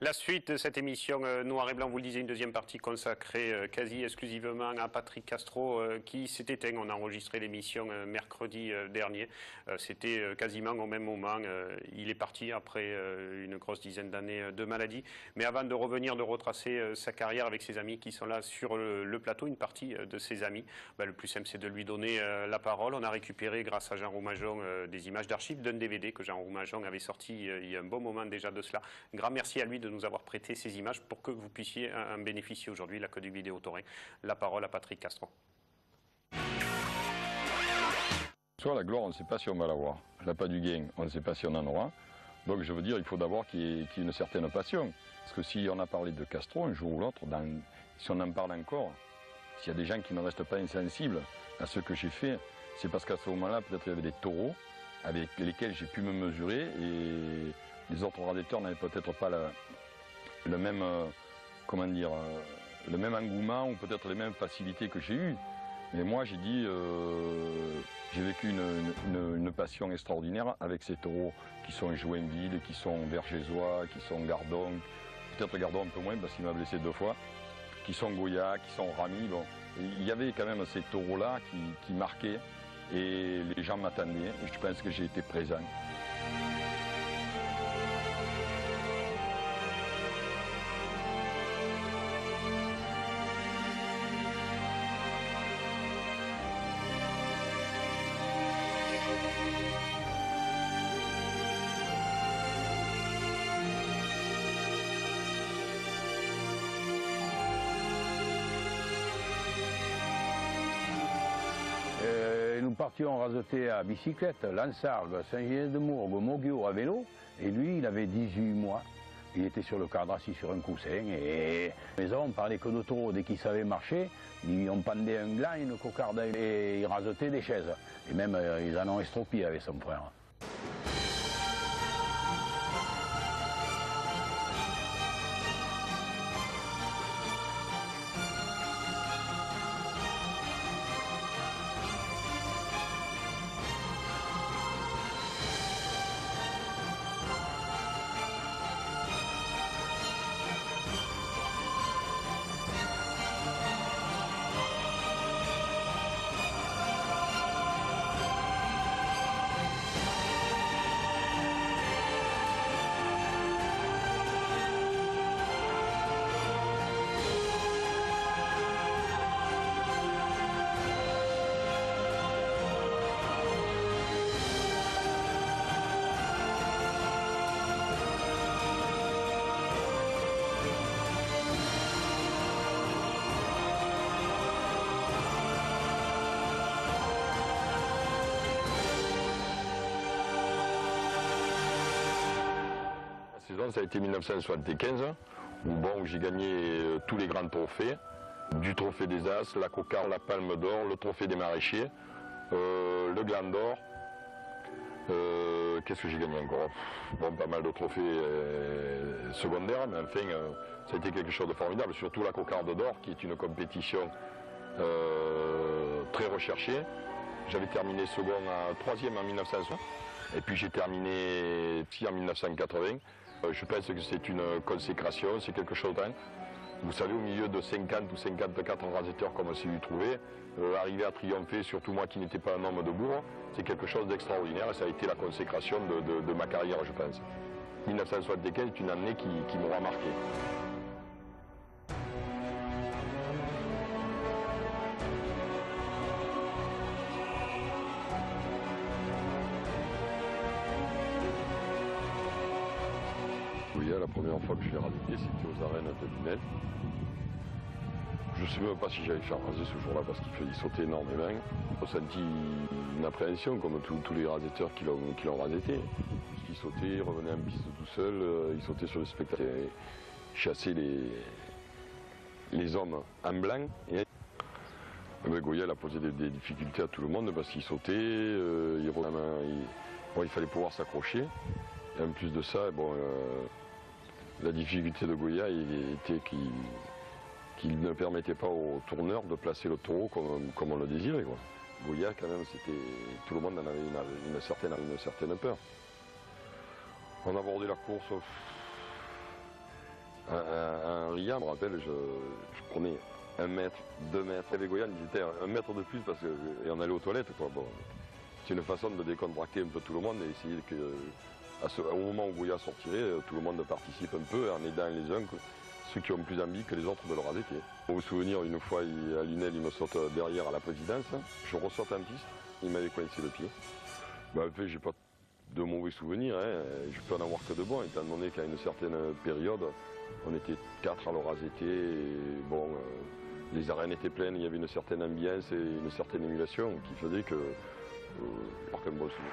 La suite de cette émission Noir et Blanc, vous le disiez, une deuxième partie consacrée quasi exclusivement à Patrick Castro qui s'est éteint. On a enregistré l'émission mercredi dernier. C'était quasiment au même moment. Il est parti après une grosse dizaine d'années de maladie. Mais avant de revenir, de retracer sa carrière avec ses amis qui sont là sur le plateau, une partie de ses amis, le plus simple c'est de lui donner la parole. On a récupéré grâce à Jean Roumajon des images d'archives d'un DVD que Jean Roumajon avait sorti il y a un bon moment déjà de cela. Un grand merci à lui de nous avoir prêté ces images pour que vous puissiez en bénéficier aujourd'hui, la Côte du Vidéo Taurin. La parole à Patrick Castro. Soit la gloire, on ne sait pas si on va l'avoir. L'appât du gain, on ne sait pas si on en aura. Donc je veux dire, il faut d'abord qu'il y ait une certaine passion. Parce que si on a parlé de Castro un jour ou l'autre, si on en parle encore, s'il y a des gens qui ne restent pas insensibles à ce que j'ai fait, c'est parce qu'à ce moment-là, peut-être il y avait des taureaux avec lesquels j'ai pu me mesurer et les autres radeteurs n'avaient peut-être pas le même, comment dire, le même engouement ou peut-être les mêmes facilités que j'ai eues. Mais moi, j'ai dit, j'ai vécu une passion extraordinaire avec ces taureaux qui sont Joinville, qui sont Vergésois, qui sont Gardon, peut-être Gardon un peu moins parce qu'il m'a blessé 2 fois, qui sont Goya, qui sont Rami. Bon. Il y avait quand même ces taureaux-là qui marquaient et les gens m'attendaient et je pense que j'ai été présent. Nous partions raseter à bicyclette, Lansargues, Saint-Gilles-de-Mourgues, Moguio à vélo, et lui il avait 18 mois. Il était sur le cadre assis sur un coussin et les hommes parlaient que de taureaux. Dès qu'ils savaient marcher, on pendait un gland, une cocarde et ils rasetaient des chaises. Et même ils en ont estropié avec son frère. Ça a été 1975, où j'ai gagné tous les grands trophées, du trophée des As, la cocarde, la palme d'or, le trophée des maraîchers, le gland d'or. Qu'est-ce que j'ai gagné encore? Bon, pas mal de trophées secondaires, mais enfin, ça a été quelque chose de formidable, surtout la cocarde d'or, qui est une compétition très recherchée. J'avais terminé second à 3e en 1960, et puis j'ai terminé en 1980. Je pense que c'est une consécration, c'est quelque chose d'autre. Vous savez, au milieu de 50 ou 54 raseteurs comme celui trouvé, arriver à triompher, surtout moi qui n'étais pas un homme de bourre, c'est quelque chose d'extraordinaire et ça a été la consécration de ma carrière, je pense. 1975 est une année qui m'aura marqué. La première fois que je l'ai raseté, c'était aux arènes de Lunel. Je ne sais même pas si j'allais faire raser ce jour-là parce qu'il sautait énormément. J'ai ressenti une appréhension comme tous les raseteurs qui l'ont raseté. Parce qu'il sautait, il revenait en piste tout seul, il sautait sur le spectacle et chassait les hommes en blanc. Et Goya a posé des difficultés à tout le monde parce qu'il sautait, il fallait pouvoir s'accrocher. Et en plus de ça, bon, la difficulté de Goya était qu'il ne permettait pas aux tourneurs de placer le taureau comme on le désirait, quoi. Goya, quand même, tout le monde en avait une certaine peur. On abordait la course, Un riant, je me rappelle, je prenais 1 mètre, 2 mètres. Les Goyans, ils étaient 1 mètre de plus et on allait aux toilettes, quoi. Bon, c'est une façon de décontracter un peu tout le monde et essayer que, au moment où Goya sortirait, tout le monde participe un peu en aidant les uns, ceux qui ont plus envie que les autres de le raser. Pour vous souvenir, une fois, à Lunel, il me saute derrière à la présidence. Je ressorte en piste, il m'avait coincé le pied. Ben, en fait, j'ai pas de mauvais souvenirs, hein. Je peux en avoir que de bons, étant donné qu'à une certaine période, on était 4 à le raser. Et bon, les arènes étaient pleines, il y avait une certaine ambiance et une certaine émulation qui faisait que je marque un bon souvenir.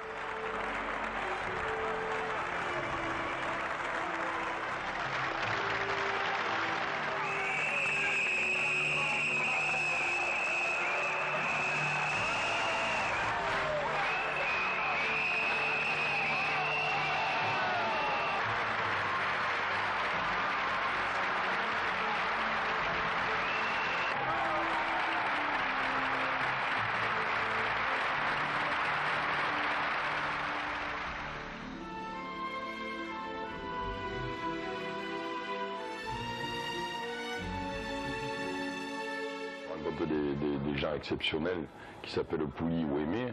Des gens exceptionnels qui s'appellent Pouilly ou Aimé,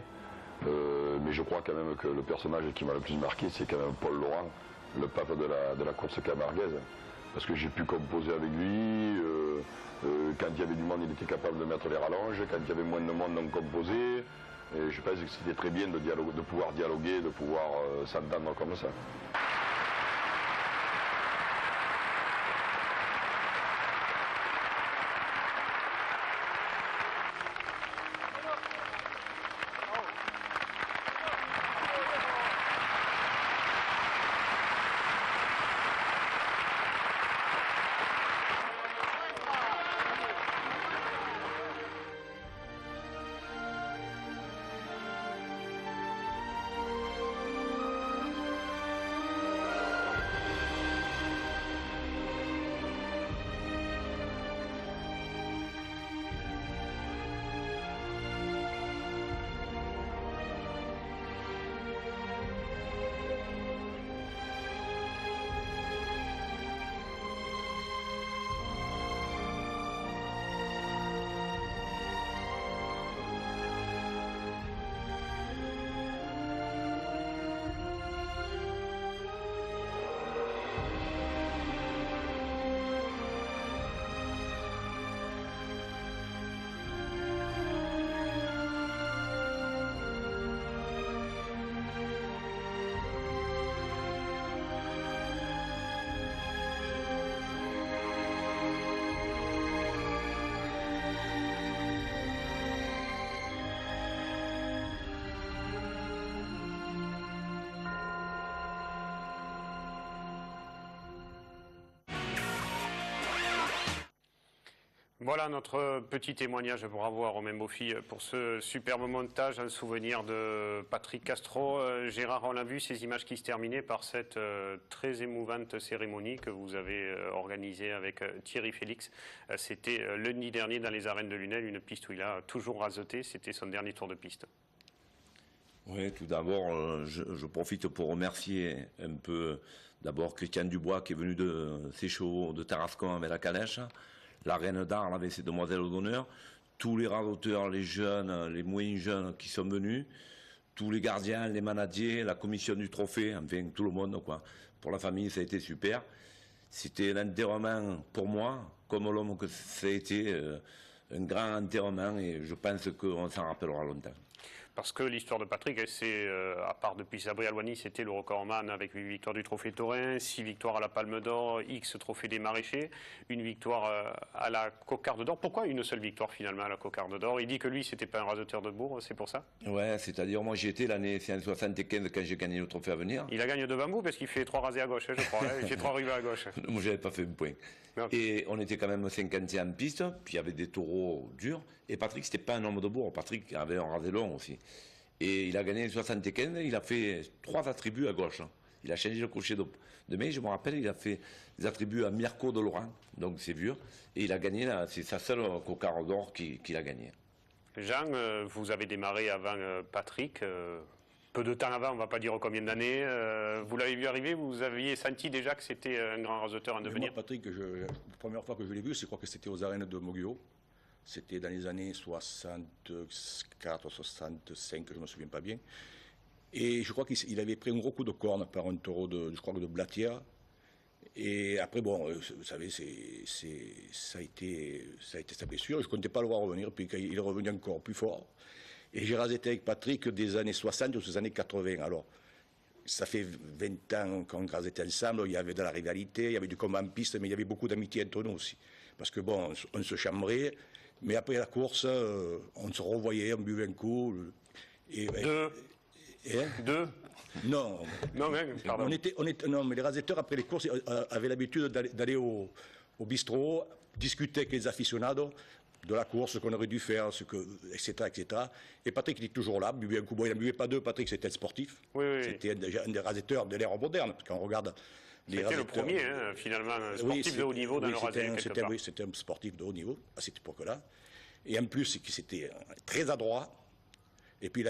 mais je crois quand même que le personnage qui m'a le plus marqué, c'est quand même Paul Laurent, le pape de la course camarguaise, parce que j'ai pu composer avec lui, quand il y avait du monde il était capable de mettre les rallonges, quand il y avait moins de monde on composait, et je pense que c'était très bien de pouvoir dialoguer, de pouvoir s'entendre comme ça. Voilà notre petit témoignage. Bravo à Romain Beaufy pour ce superbe montage, un souvenir de Patrick Castro. Gérard, on l'a vu, ces images qui se terminaient par cette très émouvante cérémonie que vous avez organisée avec Thierry Félix. C'était lundi dernier dans les arènes de Lunel, une piste où il a toujours rasoté. C'était son dernier tour de piste. Oui, tout d'abord, je profite pour remercier un peu d'abord Christian Dubois qui est venu de ses chevaux de Tarascon avec la calèche. La Reine d'Arles avec ses demoiselles d'honneur, tous les rasoteurs, les jeunes, les moins jeunes qui sont venus, tous les gardiens, les manadiers, la commission du trophée, enfin tout le monde, quoi. Pour la famille, ça a été super. C'était l'enterrement pour moi, comme l'homme que ça a été, un grand enterrement et je pense qu'on s'en rappellera longtemps. Parce que l'histoire de Patrick, c'est, à part depuis Sabri Alouani, c'était le recordman avec 8 victoires du Trophée Taurin, 6 victoires à la Palme d'Or, X Trophée des Maraîchers, une victoire à la Cocarde d'Or. Pourquoi une seule victoire finalement à la Cocarde d'Or? Il dit que lui, c'était pas un rasoteur de bourre, c'est pour ça? Ouais, c'est-à-dire moi j'y étais l'année 75 quand j'ai gagné le Trophée à venir. Il a gagné devant vous parce qu'il fait 3 rasés à gauche, je crois. Il fait 3 rivets à gauche. Moi j'avais pas fait un point. Non. Et on était quand même 50e en piste, puis il y avait des taureaux durs. Et Patrick, c'était pas un homme de bourre. Patrick avait un rasé long aussi. Et il a gagné 75, il a fait 3 attributs à gauche. Il a changé le crochet de main, je me rappelle, il a fait des attributs à Mirko de Laurent, donc c'est vieux. Et il a gagné, c'est sa seule cocarde d'or qu'il a gagné. Jean, vous avez démarré avant Patrick. peu de temps avant, on ne va pas dire combien d'années. Vous l'avez vu arriver, vous aviez senti déjà que c'était un grand raseteur en devenir? Moi, Patrick, la première fois que je l'ai vu, je crois que c'était aux arènes de Moguio. C'était dans les années 64, 65, je ne me souviens pas bien. Et je crois qu'il avait pris un gros coup de corne par un taureau je crois, de Blatia. Et après, bon, vous savez, ça a été sa blessure. Je ne comptais pas le voir revenir, puis il est revenu encore plus fort. Et j'ai raseté avec Patrick des années 60 aux années 80. Alors, ça fait 20 ans qu'on rasetait ensemble, il y avait de la rivalité, il y avait du combat en piste, mais il y avait beaucoup d'amitié entre nous aussi. Parce que bon, on se chambrait, mais après la course, on se revoyait, on buvait un coup. Et, Deux? Non. Non, pardon. Non, mais les raseteurs, après les courses, avaient l'habitude d'aller au bistrot, discuter avec les aficionados de la course, ce qu'on aurait dû faire, etc., etc. Et Patrick, il est toujours là, buvait un coup. Bon, il n'en buvait pas deux, Patrick, c'était un sportif. Oui. C'était un des raseteurs de l'ère moderne, parce qu'on regarde les raseteurs. C'était le premier, finalement, sportif de haut niveau dans le rasé, quelque part. Oui, c'était un sportif de haut niveau, à cette époque-là. Et en plus, c'était très adroit. Et puis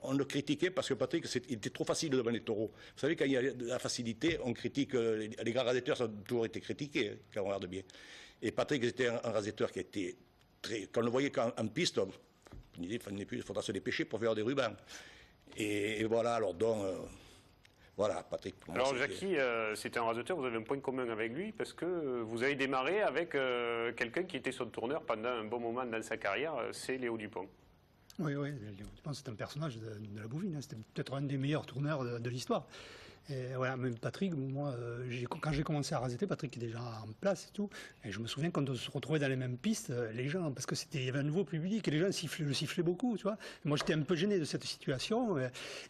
on le critiquait parce que Patrick, il était trop facile devant les taureaux. Vous savez, quand il y a de la facilité, on critique, les grands raseteurs, ça a toujours été critiqué, quand on regarde bien. Et Patrick, c'était un rasetteur qui était très... Quand on le voyait en piste, on disait il faudra se dépêcher pour faire des rubans. Et voilà, alors donc... voilà, Patrick. Alors Jackie, c'était un raseteur, vous avez un point commun avec lui parce que vous avez démarré avec quelqu'un qui était son tourneur pendant un bon moment dans sa carrière, c'est Léo Dupont. Oui, Léo Dupont, c'est un personnage de la bouvine, hein. C'était peut-être un des meilleurs tourneurs de l'histoire. Et voilà, même Patrick, moi, quand j'ai commencé à raseter, Patrick est déjà en place et tout. Et je me souviens quand on se retrouvait dans les mêmes pistes, les gens, parce que il y avait un nouveau public et les gens le sifflaient beaucoup, tu vois. Et moi, j'étais un peu gêné de cette situation.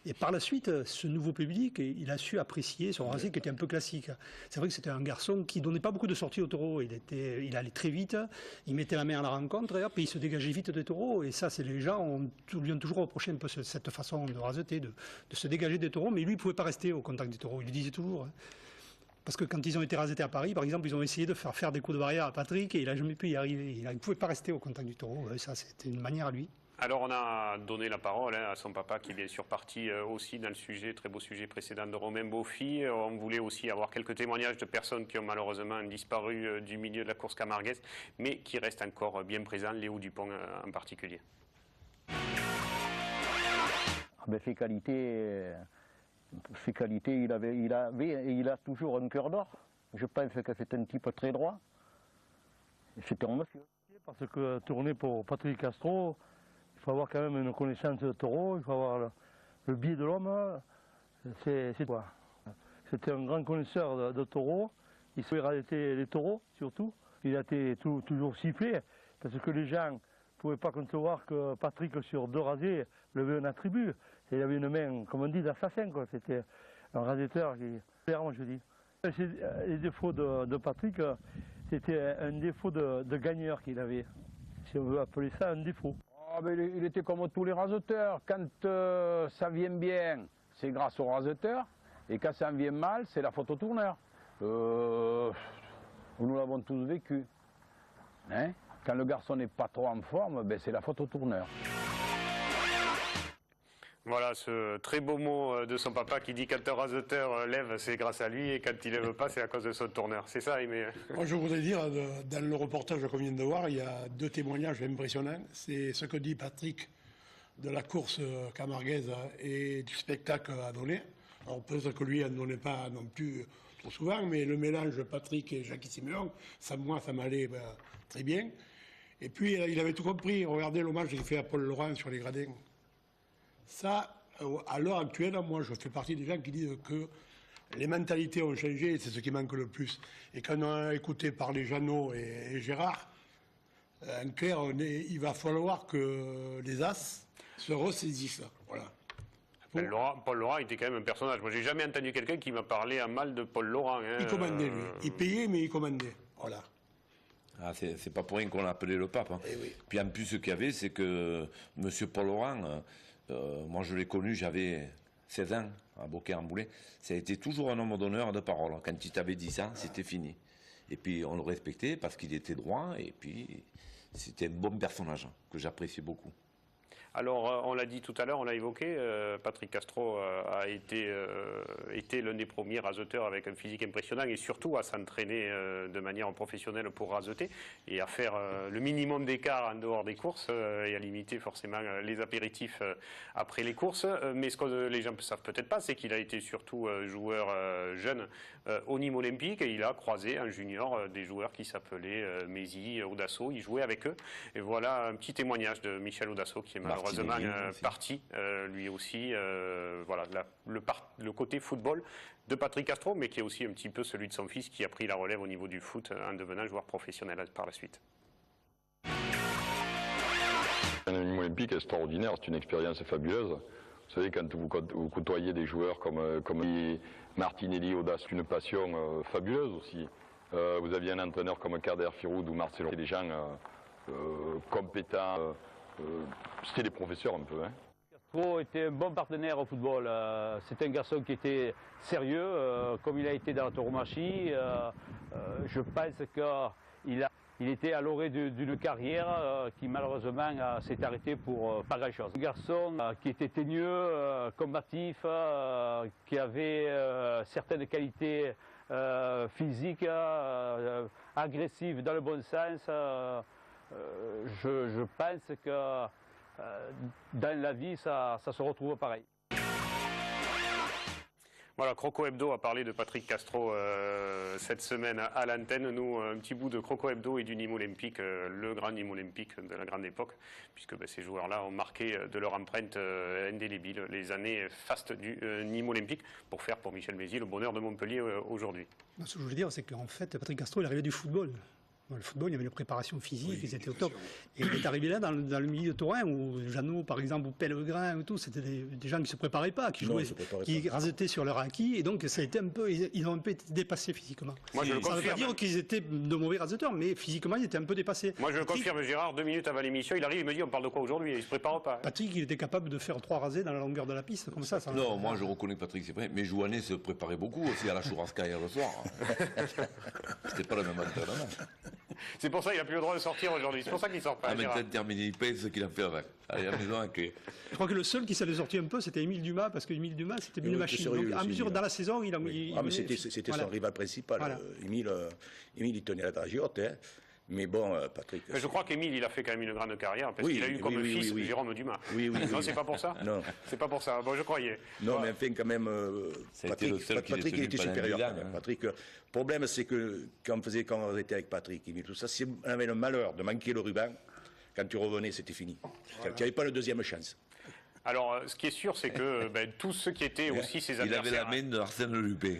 Et par la suite, ce nouveau public, il a su apprécier son rasé qui était un peu classique. C'est vrai que c'était un garçon qui donnait pas beaucoup de sorties au taureau. Il allait très vite, il mettait la main à la rencontre et hop, il se dégageait vite des taureaux. Et ça, c'est les gens lui ont toujours reproché un peu cette façon de raseter, de se dégager des taureaux. Mais lui, il pouvait pas rester au contact des taureaux, il le disait toujours. Hein. Parce que quand ils ont été rasetés à Paris, par exemple, ils ont essayé de faire des coups de barrière à Patrick et il n'a jamais pu y arriver. Il ne pouvait pas rester au contact du taureau. Ça, c'était une manière à lui. Alors, on a donné la parole à son papa qui est bien sûr parti aussi dans le sujet, très beau sujet précédent de Romain Beaufy. On voulait aussi avoir quelques témoignages de personnes qui ont malheureusement disparu du milieu de la course camarguaise, mais qui restent encore bien présents, Léo Dupont en particulier. Ses qualités, il a toujours un cœur d'or. Je pense que c'est un type très droit. C'était un monsieur. Parce que tourner pour Patrick Castro, il faut avoir quand même une connaissance de taureau, il faut avoir le biais de l'homme. C'est quoi? C'était un grand connaisseur de taureaux. Il savait raseter les taureaux, surtout. Il a été toujours sifflé, parce que les gens ne pouvaient pas concevoir que Patrick, sur deux rasés, levait un attribut. Il avait une main, comme on dit, d'assassin, quoi. C'était un raseteur qui... Clairement, je dis. Les défauts de Patrick, c'était un défaut de gagneur qu'il avait. Si on veut appeler ça un défaut. Oh, mais il était comme tous les raseteurs. Quand ça vient bien, c'est grâce au raseteur. Et quand ça vient mal, c'est la faute au tourneur. Nous l'avons tous vécu. Hein? Quand le garçon n'est pas trop en forme, ben, c'est la faute au tourneur. Voilà ce très beau mot de son papa qui dit quand un raseteur lève, c'est grâce à lui, et quand il lève pas, c'est à cause de son tourneur. C'est ça, Aimé? Moi, je voudrais dire, dans le reportage qu'on vient de voir, il y a deux témoignages impressionnants. C'est ce que dit Patrick de la course camarguaise et du spectacle à donner. Alors peut-être que lui, il n'en donnait pas non plus trop souvent, mais le mélange Patrick et Jackie Siméon, moi, ça m'allait très bien. Et puis, il avait tout compris. Regardez l'hommage qu'il fait à Paul Laurent sur les gradins. Ça, à l'heure actuelle, moi, je fais partie des gens qui disent que les mentalités ont changé et c'est ce qui manque le plus. Et quand on a écouté parler Jeannot et Gérard, en clair, il va falloir que les As se ressaisissent. Voilà. Paul Laurent était quand même un personnage. Moi, j'ai jamais entendu quelqu'un qui m'a parlé en mal de Paul Laurent. Hein. Il commandait, lui. Il payait, mais il commandait. Voilà. Ah, c'est pas pour rien qu'on l'appelait le pape. Hein. Oui. Puis en plus, ce qu'il y avait, c'est que M. Paul Laurent, moi je l'ai connu, j'avais 16 ans, à Beaucaire-en-Boulet. Ça a été toujours un homme d'honneur de parole. Quand il t'avait dit ça, c'était fini. Et puis on le respectait parce qu'il était droit, et puis c'était un bon personnage que j'appréciais beaucoup. Alors, on l'a dit tout à l'heure, on l'a évoqué, Patrick Castro a été l'un des premiers raseteurs avec un physique impressionnant et surtout à s'entraîner de manière professionnelle pour raseter et à faire le minimum d'écart en dehors des courses et à limiter forcément les apéritifs après les courses. Mais ce que les gens ne savent peut-être pas, c'est qu'il a été surtout joueur jeune au Nîmes Olympique et il a croisé en junior des joueurs qui s'appelaient Mézy, Audasso. Il jouait avec eux. Et voilà un petit témoignage de Michel Audasso qui est malheureusement parti, lui aussi. Voilà le côté football de Patrick Castro, mais qui est aussi un petit peu celui de son fils qui a pris la relève au niveau du foot en devenant joueur professionnel par la suite. Un Nîmes Olympique extraordinaire, c'est une expérience fabuleuse. Vous savez, quand vous côtoyez des joueurs comme Martinelli, Audace, une passion fabuleuse aussi. Vous aviez un entraîneur comme Kader Firoud ou Marcelo, des gens compétents. C'était des professeurs un peu. Castro était un bon partenaire au football. C'est un garçon qui était sérieux, comme il a été dans la tauromachie. Je pense qu'il était à l'orée d'une carrière qui malheureusement s'est arrêtée pour pas grand-chose. Un garçon qui était teigneux, combatif, qui avait certaines qualités physiques, agressives dans le bon sens. Je pense que dans la vie, ça se retrouve pareil. Voilà, Croco Hebdo a parlé de Patrick Castro cette semaine à l'antenne. Nous, un petit bout de Croco Hebdo et du Nîmes Olympique, le grand Nîmes Olympique de la grande époque, puisque ces joueurs-là ont marqué de leur empreinte indélébile les années fastes du Nîmes Olympique pour faire pour Michel Mézy le bonheur de Montpellier aujourd'hui. Ce que je veux dire, c'est qu'en fait, Patrick Castro, il arrivait du football. Dans le football, il y avait une préparation physique, ils étaient au top. Et il est arrivé là, dans le milieu taurin, où Jeannot, par exemple, ou Pellegrin, ou tout, c'était des gens qui ne se préparaient pas, qui jouaient, qui rasetaient sur leur acquis, et donc ça a été un peu, ils ont un peu été dépassés physiquement. Moi, je le ça ne veut pas dire qu'ils étaient de mauvais raseteurs, mais physiquement, ils étaient un peu dépassés. Moi, je le confirme, Gérard, 2 minutes avant l'émission, il arrive, il me dit, on parle de quoi aujourd'hui? Il ne se prépare pas. Patrick, il était capable de faire 3 rasés dans la longueur de la piste, comme ça. Non, moi, je reconnais Patrick, c'est vrai, mais Jouanet se préparait beaucoup aussi à la Chourasca hier le soir. C'était pas le même entraînement. C'est pour ça qu'il n'a plus le droit de sortir aujourd'hui. C'est pour ça qu'il ne sort pas. Ah, maintenant, terminé, il paye ce qu'il a fait avec. Allez, à la maison avec lui. Je crois que le seul qui s'allait sortir un peu, c'était Émile Dumas, parce qu'Émile Dumas, c'était une machine. Donc, à mesure, dans la saison, il a mis. Ah, mais c'était son rival principal. Voilà. Émile, il tenait la dragiote. Hein. Mais bon, Patrick. Je crois qu'Émile, il a fait quand même une grande carrière, parce qu'il a eu comme fils Jérôme Dumas. Non, c'est pas pour ça. Non. C'est pas pour ça. Bon, je croyais. Non, mais enfin, quand même, Patrick, il était supérieur. Patrick, le problème, c'est que quand on était avec Patrick, Émile, tout ça, si on avait le malheur de manquer le ruban, quand tu revenais, c'était fini. Tu n'avais pas la deuxième chance. Alors, ce qui est sûr, c'est que tous ceux qui étaient aussi ses adversaires... Il avait la main de Arsène Lupin.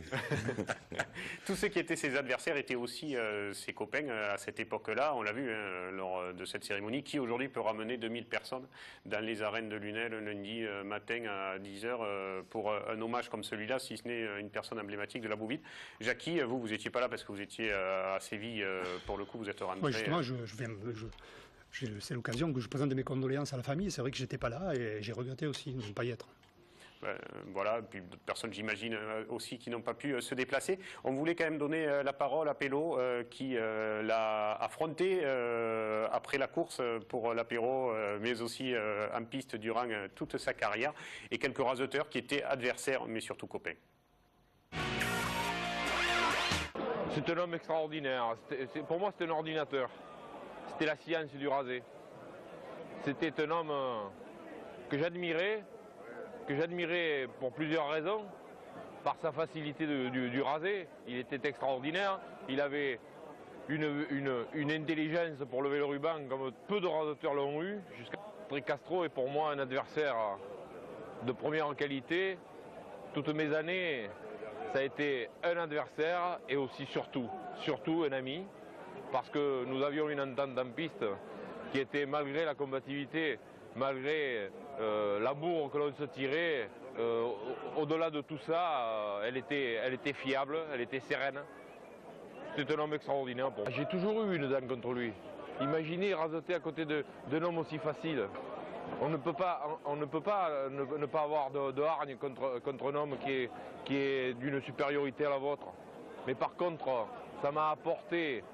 Tous ceux qui étaient ses adversaires étaient aussi ses copains à cette époque-là. On l'a vu lors de cette cérémonie, qui aujourd'hui peut ramener 2000 personnes dans les arènes de Lunel lundi matin à 10h pour un hommage comme celui-là, si ce n'est une personne emblématique de la Bouvide. Jackie, vous n'étiez pas là parce que vous étiez à Séville. Pour le coup, vous êtes rentré... Oui, justement, c'est l'occasion que je présente mes condoléances à la famille. C'est vrai que j'étais pas là et j'ai regretté aussi de ne pas y être. Voilà, puis d'autres personnes, j'imagine, aussi qui n'ont pas pu se déplacer. On voulait quand même donner la parole à Pello, qui l'a affronté après la course pour l'apéro, mais aussi en piste durant toute sa carrière, et quelques raseteurs qui étaient adversaires, mais surtout copains. C'est un homme extraordinaire. Pour moi, c'est un ordinateur. C'était la science du rasé. C'était un homme que j'admirais pour plusieurs raisons. Par sa facilité du rasé, il était extraordinaire. Il avait une intelligence pour lever le ruban comme peu de raseteurs l'ont eu. Patrick Castro est pour moi un adversaire de première qualité. Toutes mes années, ça a été un adversaire et aussi surtout un ami. Parce que nous avions une entente en piste qui était, malgré la combativité, malgré l'amour que l'on se tirait, au-delà de tout ça, elle était fiable, elle était sereine. C'est un homme extraordinaire. J'ai toujours eu une dent contre lui. Imaginez raseter à côté d'un homme aussi facile. On ne peut pas ne pas avoir de hargne contre un homme qui est d'une supériorité à la vôtre. Mais par contre, ça m'a apporté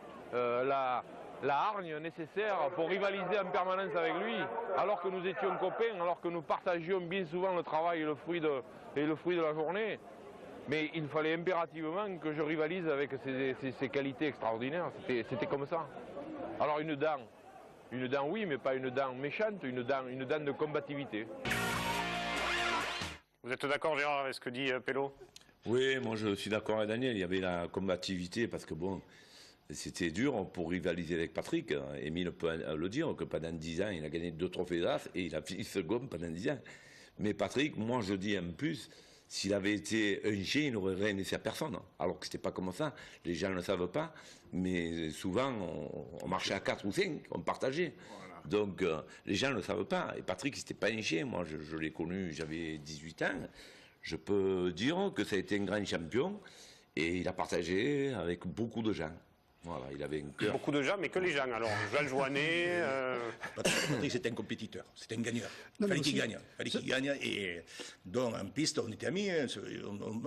la hargne nécessaire pour rivaliser en permanence avec lui, alors que nous étions copains, alors que nous partagions bien souvent le travail et le fruit de la journée. Mais il fallait impérativement que je rivalise avec ses qualités extraordinaires. C'était comme ça. Alors une dent oui, mais pas une dent méchante, une dent de combativité. Vous êtes d'accord, Gérard, avec ce que dit Pello? Oui, moi je suis d'accord avec Daniel. Il y avait la combativité parce que bon, c'était dur pour rivaliser avec Patrick. Émile peut le dire que pendant 10 ans, il a gagné 2 trophées d'As et il a fini second pendant 10 ans. Mais Patrick, moi je dis en plus, s'il avait été un chien, il n'aurait rien laissé à personne. Alors que c'était pas comme ça. Les gens ne le savent pas. Mais souvent, on marchait à 4 ou 5, on partageait. Voilà. Donc les gens ne le savent pas. Et Patrick, c'était pas un chien. Moi, je l'ai connu, j'avais 18 ans. Je peux dire que ça a été un grand champion. Et il a partagé avec beaucoup de gens. Voilà, il avait un cœur. Beaucoup de gens, mais que les gens. Alors, Joël Joannet... Patrick, c'était un compétiteur, c'était un gagneur. Il fallait qu'il gagne. Il fallait qu'il gagne. Et donc, en piste, on était amis,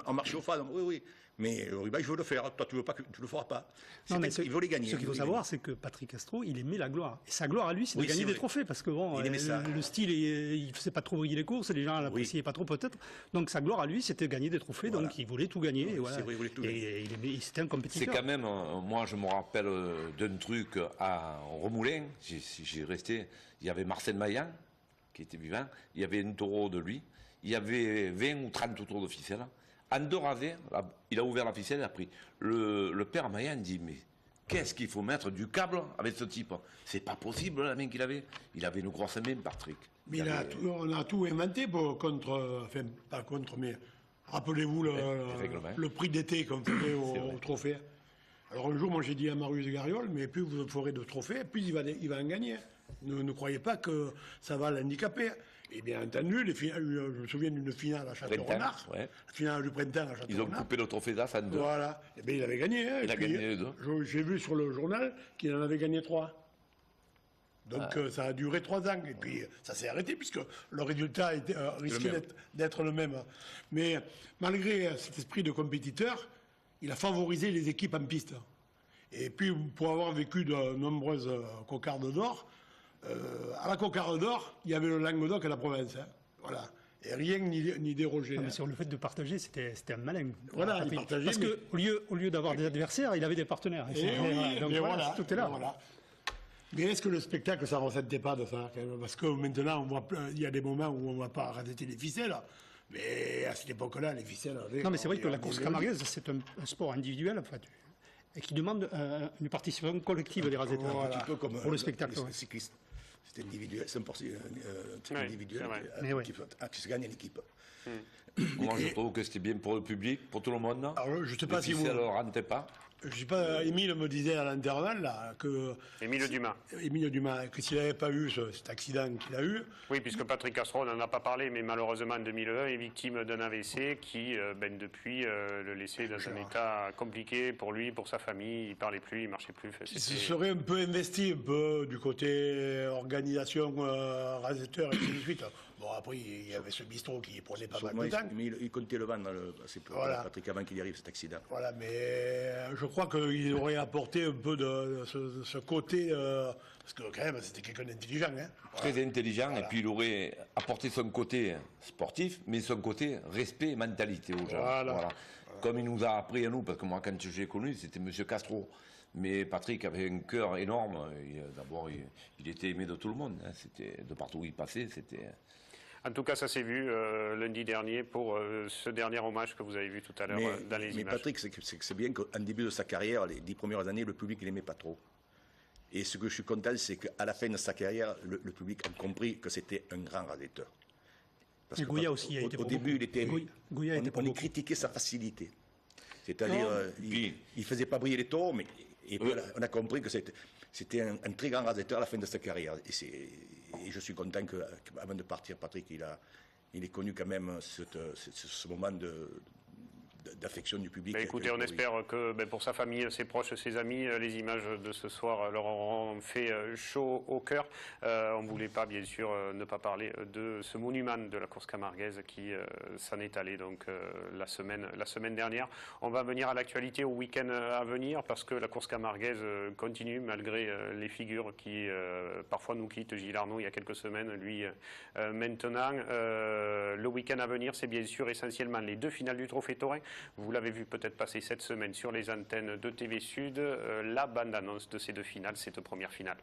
on marchait au fan. Oui, oui. Mais au rival, je veux le faire. Toi, tu veux pas, tu le feras pas. Non, mais il veut les gagner. Ce qu'il faut savoir, c'est que Patrick Castro, il aimait la gloire. Et sa gloire à lui, c'est de gagner des trophées. Parce que bon, le style, il faisait pas trop briller les courses, les gens l'appréciaient pas trop peut-être. Donc sa gloire à lui, c'était de gagner des trophées. Voilà. Donc il voulait tout gagner. Et voilà. Vrai, il voulait tout gagner. Et c'était un compétiteur. C'est quand même, moi je me rappelle d'un truc à Remoulin, j'ai resté, il y avait Marcel Maillan, qui était vivant, il y avait un taureau de lui, il y avait 20 ou 30 tours de ficelle. En 2 rasés, il a ouvert la ficelle, il a pris. Le père Maillan dit, mais qu'est-ce qu'il faut mettre du câble avec ce type? C'est pas possible la main qu'il avait. Il avait une grosse main, Patrick. Mais on a tout inventé contre, enfin pas contre, mais rappelez-vous le prix d'été qu'on faisait au trophée. Alors un jour, moi j'ai dit à Marius Gariol, mais plus vous ferez de trophées, plus il va en gagner. Ne croyez pas que ça va l'handicaper. Et bien entendu, je me souviens d'une finale à Château-Renard, la finale du printemps à Château-Renard. Ils ont coupé le trophée d'As en 2. Voilà. Et bien il avait gagné. Hein, il a gagné les 2. J'ai vu sur le journal qu'il en avait gagné 3. Donc ça a duré 3 ans. Et puis ça s'est arrêté puisque le résultat risquait d'être le même. Mais malgré cet esprit de compétiteur, il a favorisé les équipes en piste. Et puis pour avoir vécu de nombreuses cocardes d'or, à la cocarde d'or, il y avait le Languedoc et la Provence. Hein. Voilà. Et rien n'y déroger. Non, mais sur le fait de partager, c'était un malin. Voilà, il partageait. Parce qu'au lieu d'avoir des adversaires, il avait des partenaires. Donc voilà, tout est là. Voilà. Mais est-ce que le spectacle, ça ne ressentait pas de ça? Parce que maintenant, il y a des moments où on ne va pas rater les ficelles. Mais à cette époque-là, les ficelles... Non, mais c'est vrai que la course camarguaise, c'est un sport individuel, en fait, et qui demande une participation collective des rasetteurs. Voilà. Un petit peu comme pour le spectacle. Le cycliste. C'est individuel, c'est un sport individuel qui se gagne en équipe. Moi, je trouve que c'était bien pour le public, pour tout le monde. Alors, je ne sais pas si vous... ne rentrez pas. Je sais pas, Émile me disait à l'intervalle là que... Émile Dumas. Émile Dumas, que s'il n'avait pas eu cet accident qu'il a eu... Oui, puisque Patrick Castro, on n'en a pas parlé, mais malheureusement en 2001, est victime d'un AVC qui, depuis, le laissait dans un état compliqué pour lui, pour sa famille. Il ne parlait plus, il ne marchait plus. Il se serait un peu investi, un peu du côté organisation, rasetteur, et ainsi de suite. Bon, après, il y avait ce bistrot qui prenait pas mal de temps. Mais il comptait le vendre, c'est pour Patrick, avant qu'il arrive cet accident. Voilà, mais je crois qu'il aurait apporté un peu de ce côté, parce que quand même, c'était quelqu'un d'intelligent. Hein. Très intelligent, et puis il aurait apporté son côté sportif, mais son côté respect et mentalité aux gens. Voilà. Comme il nous a appris à nous, parce que moi, quand je l'ai connu, c'était M. Castro. Mais Patrick avait un cœur énorme. D'abord, il était aimé de tout le monde. Hein. C'était de partout où il passait, c'était... En tout cas, ça s'est vu lundi dernier pour ce dernier hommage que vous avez vu tout à l'heure dans les images. Mais Patrick, c'est bien qu'en début de sa carrière, les 10 premières années, le public ne l'aimait pas trop. Et ce que je suis content, c'est qu'à la fin de sa carrière, le public a compris que c'était un grand rasetteur. Parce que Goya aussi a été au début, il était aimé. On critiquait sa facilité. C'est-à-dire, il ne faisait pas briller les taureaux, mais on a compris que c'était un très grand rasetteur à la fin de sa carrière. Et je suis content qu'avant de partir, Patrick, il ait connu quand même ce moment de d'affection du public. Écoutez, on espère que pour sa famille, ses proches, ses amis, les images de ce soir leur auront fait chaud au cœur. On ne voulait pas, bien sûr, ne pas parler de ce monument de la course camarguaise qui s'en est allé donc, la semaine dernière. On va venir à l'actualité au week-end à venir parce que la course camarguaise continue malgré les figures qui parfois nous quittent. Gilles Arnaud, il y a quelques semaines, lui maintenant. Le week-end à venir, c'est bien sûr essentiellement les 2 finales du Trophée Taurin. Vous l'avez vu peut-être passer cette semaine sur les antennes de TV Sud. La bande-annonce de ces 2 finales, cette première finale.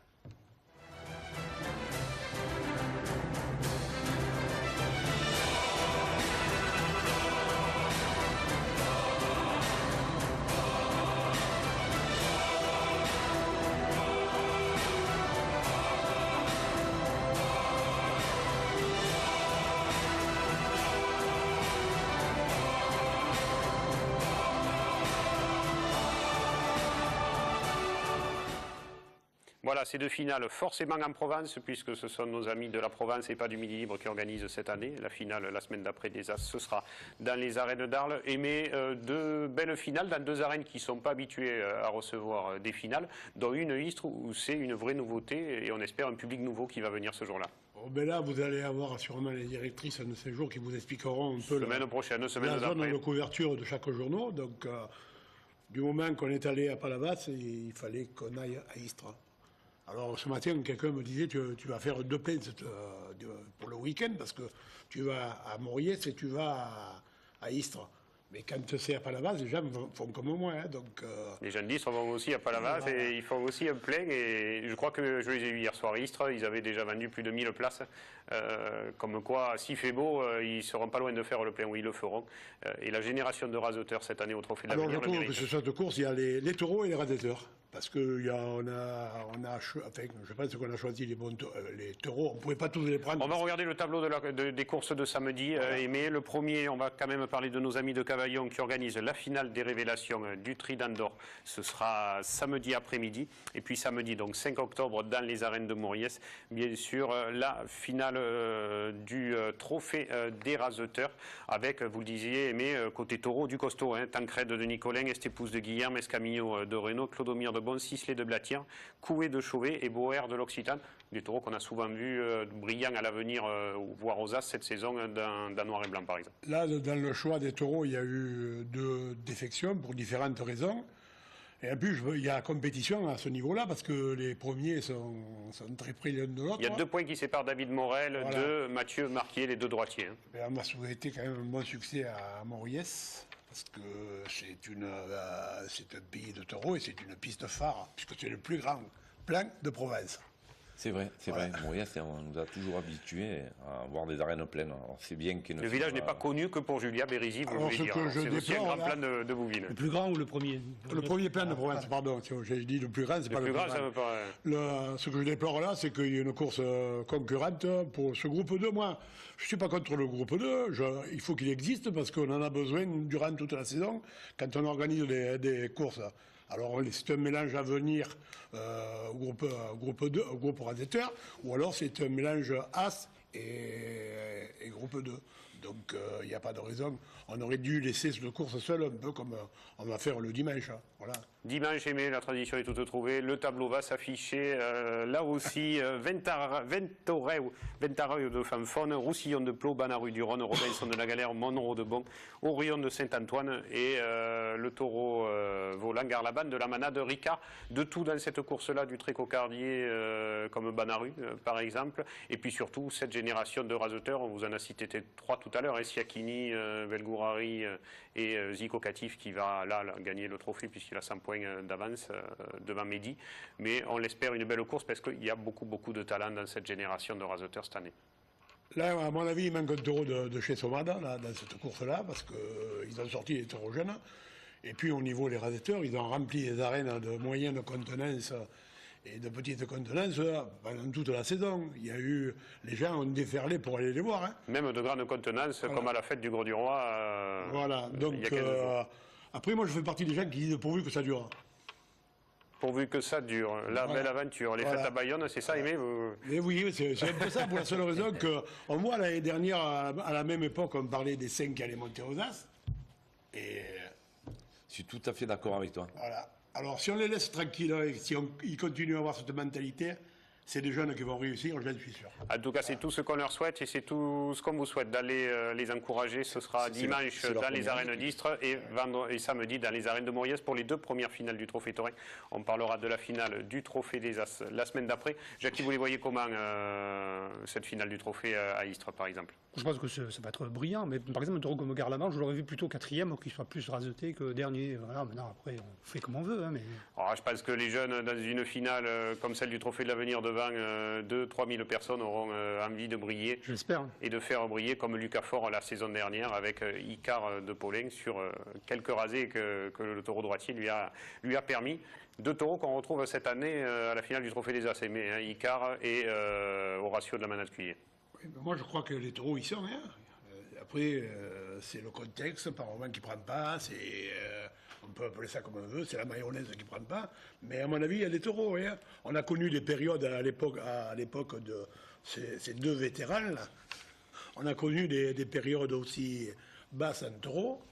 Voilà, ces 2 finales forcément en Provence, puisque ce sont nos amis de la Provence et pas du Midi Libre qui organisent cette année. La finale, la semaine d'après des As, ce sera dans les arènes d'Arles. Mais 2 belles finales dans 2 arènes qui ne sont pas habituées à recevoir des finales, dont une Istres où c'est une vraie nouveauté et on espère un public nouveau qui va venir ce jour-là. Là, vous allez avoir sûrement les directrices de ces jours qui vous expliqueront un peu semaine la zone de couverture de chaque journaux. Donc, du moment qu'on est allé à Palavas, il fallait qu'on aille à Istres. Alors ce matin, quelqu'un me disait tu vas faire 2 places pour le week-end parce que tu vas à Moriès et tu vas à Istres. Mais quand c'est à Palavas, les gens font comme moi. Hein, donc, les jeunes d'Istres vont aussi à Palavas et ils font aussi un plein. Et je crois que je les ai vus hier soir à Istres. Ils avaient déjà vendu plus de 1000 places. Comme quoi, s'il fait beau, ils ne seront pas loin de faire le plein où ils le feront. Et la génération de raseteurs cette année au Trophée de l'Avenir. Alors je trouve que sur cette course, il y a les taureaux et les raseteurs. Parce que je pense qu'on a choisi les taureaux, on ne pouvait pas tous les prendre. On va regarder le tableau des courses de samedi. Voilà. Mais le premier, on va quand même parler de nos amis de Cavaillon qui organisent la finale des révélations du Trident d'Or. Ce sera samedi après-midi. Et puis samedi, donc 5 octobre, dans les arènes de Moriès, bien sûr, la finale du Trophée des Raseteurs. Avec, vous le disiez, Aimé, côté taureau, du costaud. Hein, Tancred de Nicolin, Estépouze de Guillerme, Escamillo de Renault, Clodomir de Bon, Sisley de Blatière, Coué de Chauvet et Boer de l'Occitane. Des taureaux qu'on a souvent vus brillants à l'avenir, voire aux As cette saison, dans Noir et Blanc par exemple. Là, dans le choix des taureaux, il y a eu 2 défections pour différentes raisons. Et en plus, il y a compétition à ce niveau-là parce que les premiers sont très près l'un de l'autre. Il y a 2 points qui séparent David Morel de Mathieu Marquier, les 2 droitiers. Hein. On m'a souhaité quand même un bon succès à Moriès. Parce que c'est un pays de taureaux et c'est une piste phare, puisque c'est le plus grand plein de Provence. C'est vrai, c'est vrai. Moriès, on nous a toujours habitués à avoir des arènes pleines. Alors, c'est bien qu'il ne Le village n'est pas connu que pour Julia Bérézy, vous voulez dire. C'est aussi un grand plein de Bouvines. Le plus grand ou le premier? Le premier plein de Provence, pardon. J'ai dit le plus grand, c'est pas le plus grand. Ça veut pas... Ce que je déplore là, c'est qu'il y a une course concurrente pour ce groupe 2. Moi, je ne suis pas contre le groupe 2. Il faut qu'il existe parce qu'on en a besoin durant toute la saison quand on organise des courses. Alors c'est un mélange à venir groupe 2, groupe rasetteur, ou alors c'est un mélange As et groupe 2. Donc il n'y a pas de raison. On aurait dû laisser cette course seule, un peu comme on va faire le dimanche. Voilà. Dimanche, Aimé, la tradition est toute trouvée. Le tableau va s'afficher. Là aussi, Ventareuil de Fanfone, Roussillon de Plot, Banaru du Rhône, Robinson de la Galère, Monroe de Bon, Orion de Saint-Antoine et le taureau volant Garlaban de la Manade Ricard. De tout dans cette course-là, du Trécocardier comme Banaru, par exemple. Et puis surtout, cette génération de raseteurs, on vous en a cité 3 tout à l'heure, Siakini, Belgourari et Zico Katif qui va là gagner le trophée puisqu'il a 100 points d'avance devant Mehdi. Mais on l'espère une belle course parce qu'il y a beaucoup de talent dans cette génération de raseteurs cette année. Là, à mon avis, il manque un taureau de chez Somada là, dans cette course-là parce qu'ils ont sorti des taureaux jeunes. Et puis au niveau des raseteurs, ils ont rempli les arènes de moyenne contenance et de petite contenance pendant toute la saison. Il y a eu, les gens ont déferlé pour aller les voir. Hein. Même de grande contenance, voilà. Comme à la fête du Gros du Roi. Voilà, donc après moi je fais partie des gens qui disent pourvu que ça dure. Pourvu que ça dure, la belle aventure. Les fêtes à Bayonne, c'est ça, Aimé Mais oui, c'est un peu ça, pour la seule raison qu'on voit l'année dernière, à la même époque, on parlait des 5 qui allaient monter aux As. Et Je suis tout à fait d'accord avec toi. Voilà. Alors, si on les laisse tranquilles, et si ils continuent à avoir cette mentalité, c'est des jeunes qui vont réussir, j'en suis sûr. En tout cas, c'est tout ce qu'on leur souhaite et c'est tout ce qu'on vous souhaite d'aller les encourager. Ce sera dimanche dans les arènes d'Istres et samedi dans les arènes de Moriez pour les 2 premières finales du Trophée Taurin. On parlera de la finale du Trophée des As la semaine d'après. Jackie, vous les voyez comment cette finale du Trophée à Istres, par exemple? Je pense que ça va être brillant, mais par exemple, un taureau comme Garlamanche, je l'aurais vu plutôt 4e, qu'il soit plus raseté que dernier. Voilà, maintenant, après, on fait comme on veut. Hein, mais... Alors, je pense que les jeunes, dans une finale comme celle du Trophée de l'Avenir devant 2-3 000 personnes, auront envie de briller. J'espère. Et de faire briller comme Lucas Fort la saison dernière avec Icar de Paulin sur quelques rasés que le taureau droitier lui a permis. 2 taureaux qu'on retrouve cette année à la finale du Trophée des As, hein, Icar et Horacio de la Manade Cuillet. Oui, moi, je crois que les taureaux, ils sont. Hein. Après, c'est le contexte, par moment, qui ne prend pas. On peut appeler ça comme on veut, c'est la mayonnaise qui ne prend pas. Mais à mon avis, il y a des taureaux. Hein. On a connu des périodes à l'époque de ces 2 vétérans-là. On a connu des périodes aussi basses en taureau.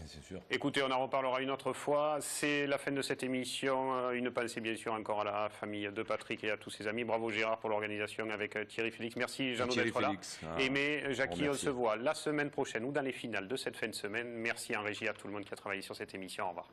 C'est sûr. Écoutez, on en reparlera une autre fois. C'est la fin de cette émission. Une pensée bien sûr encore à la famille de Patrick et à tous ses amis. Bravo Gérard pour l'organisation avec Thierry Félix. Merci Jeannot d'être là. Et Jackie, on se voit la semaine prochaine ou dans les finales de cette fin de semaine. Merci en régie à tout le monde qui a travaillé sur cette émission. Au revoir.